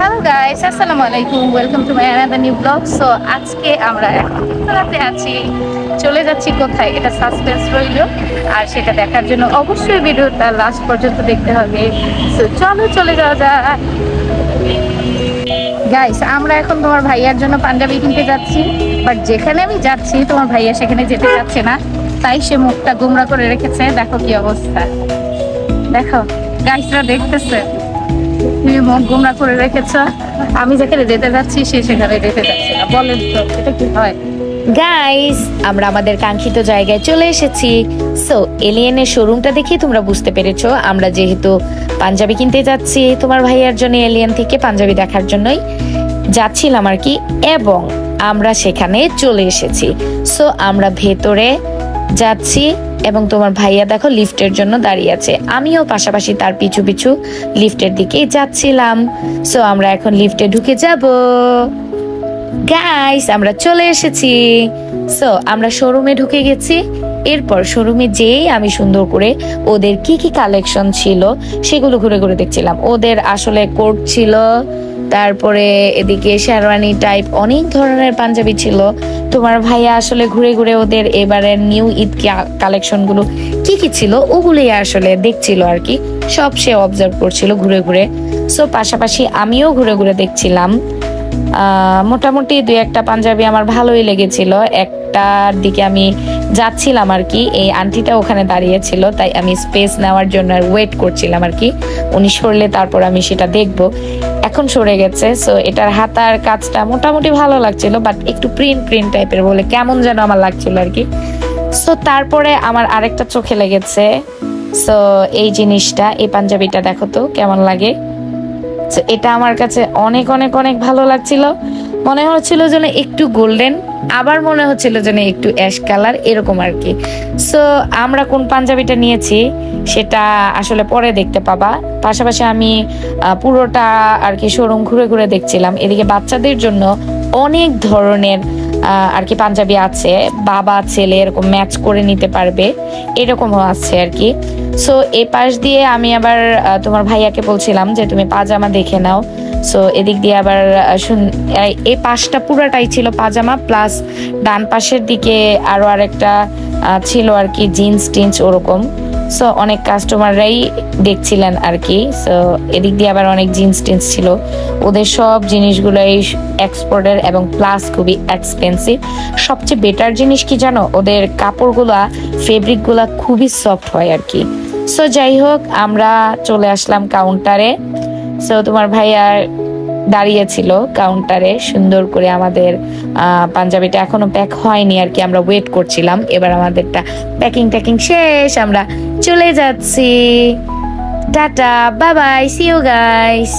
Hello guys, আসসালামু আলাইকুম, welcome to my another new blog. So আজকে আমরা এখন উত্তরাতে আছি, চলে যাচ্ছি কোথায় এটা সাসপেন্স রইল, আর সেটা দেখার জন্য অবশ্যই ভিডিওটা লাস্ট পর্যন্ত দেখতে হবে। সো চলো চলে যাওয়া যাক। গাইস, আমরা এখন তোমার ভাইয়ার জন্য পাঞ্জাবি কিনতে যাচ্ছি, বাট যেখানে আমি যাচ্ছি তোমার ভাইয়া সেখানে যেতে যাচ্ছে না, তাই সে মুখটা গোমরা করে রেখেছে। দেখো কি অবস্থা, দেখো গাইসরা দেখতেছে, তুমি মুখ গোমরা করে রেখেছ। আমি যেখানে যেতে যাচ্ছি সে সেখানে যেতে যাচ্ছে না। বলেন তো এটা কি হয়? গাইস, আমরা আমাদের কাঙ্ক্ষিত জায়গায় চলে এসেছি। সো এলিয়েনের শোরুমটা দেখে তোমরা বুঝতে পেরেছো আমরা যেহেতু পাঞ্জাবি কিনতে যাচ্ছি তোমার ভাইয়ার জন্য, এলিয়েন থেকে পাঞ্জাবি দেখার জন্যই যাচ্ছিলাম আর কি, এবং আমরা সেখানে চলে এসেছি। সো আমরা ভেতরে যাচ্ছি এবং তোমার ভাইয়া দেখো লিফটের জন্য দাঁড়িয়ে আছে, আমিও পাশাপাশি তার পিছু পিছু লিফটের দিকেই যাচ্ছিলাম। সো আমরা এখন লিফটে ঢুকে যাব। গাইস, আমরা চলে এসেছি। সো আমরা শোরুমে ঢুকে গেছি। এরপর শোরুমে যেই আমি সুন্দর করে ওদের কি কি কালেকশন ছিল সেগুলো ঘুরে ঘুরে দেখছিলাম। ওদের আসলে কোট ছিল, তারপরে এদিকে শেরওয়ানি টাইপ অনেক ধরনের পাঞ্জাবি ছিল। তোমার ভাইয়া আসলে ঘুরে ঘুরে ওদের এবারের নিউ ঈদ কালেকশন গুলো কি কি ছিল ওগুলোই আসলে দেখছিল আর কি, সব সে অবজার্ভ করছিল ঘুরে ঘুরে। সো পাশাপাশি আমিও ঘুরে ঘুরে দেখছিলাম। মোটামুটি দুই একটা পাঞ্জাবি আমার ভালোই লেগেছিল। একটার দিকে আমি যাচ্ছিলাম আর কি, এই আন্টিটা ওখানে দাঁড়িয়েছিল, তাই আমি স্পেস নেওয়ার জন্য ওয়েট করছিলাম আর কি, উনি সরলে তারপর আমি সেটা দেখব। এখন সরে গেছে। সো এটার হাতার কাজটা মোটামুটি ভালো লাগছিল, বাট একটু প্রিন্ট প্রিন্ট টাইপের বলে কেমন যেন আমার লাগছিল আর কি। সো তারপরে আমার আরেকটা চোখে লেগেছে। সো এই জিনিসটা, এই পাঞ্জাবিটা দেখো তো কেমন লাগে। এটা আমার কাছে অনেক অনেক অনেক ভালো লাগছিল। মনে হচ্ছিল যেন একটু গোল্ডেন, আবার মনে হচ্ছিল যেন একটু অ্যাশ কালার এরকম আর কি। সো আমরা কোন পাঞ্জাবিটা নিয়েছি সেটা আসলে পরে দেখতে পাবা। পাশাপাশি আমি পুরোটা আর কি শোরুম ঘুরে ঘুরে দেখছিলাম। এদিকে বাচ্চাদের জন্য অনেক ধরনের আর কি পাঞ্জাবি আছে, বাবা ছেলে এরকম ম্যাচ করে নিতে পারবে, এরকমও আছে আর কি। সো এই পাশ দিয়ে আমি আবার তোমার ভাইয়াকে বলছিলাম যে তুমি পাজামা দেখে নাও। সো এদিক দিয়ে আবার এই পাশটা পুরাটাই ছিল পাজামা, প্লাস ডান পাশের দিকে আরো আরেকটা ছিল আর কি জিন্স টিন্স ওরকম। সো অনেক কাস্টমাররাই দেখছিলেন আর কি। সো এদিক দিয়ে আবার অনেক জিন্স টিন্স ছিল। ওদের সব জিনিসগুলোই এক্সপোর্টের এবং প্লাস খুবই এক্সপেন্সিভ। সবচেয়ে বেটার জিনিস কি জানো, ওদের কাপড়গুলা ফেব্রিকগুলা খুবই সফট হয় আর কি। সো যাই হোক, আমরা চলে আসলাম কাউন্টারে। সো তোমার ভাইয়া দাঁড়িয়েছিল কাউন্টারে সুন্দর করে। আমাদের পাঞ্জাবিটা এখনো প্যাক হয়নি আর কি, আমরা ওয়েট করছিলাম। এবার আমাদেরটা প্যাকিং শেষ, আমরা চলে যাচ্ছি। Tata, bye bye, see you guys.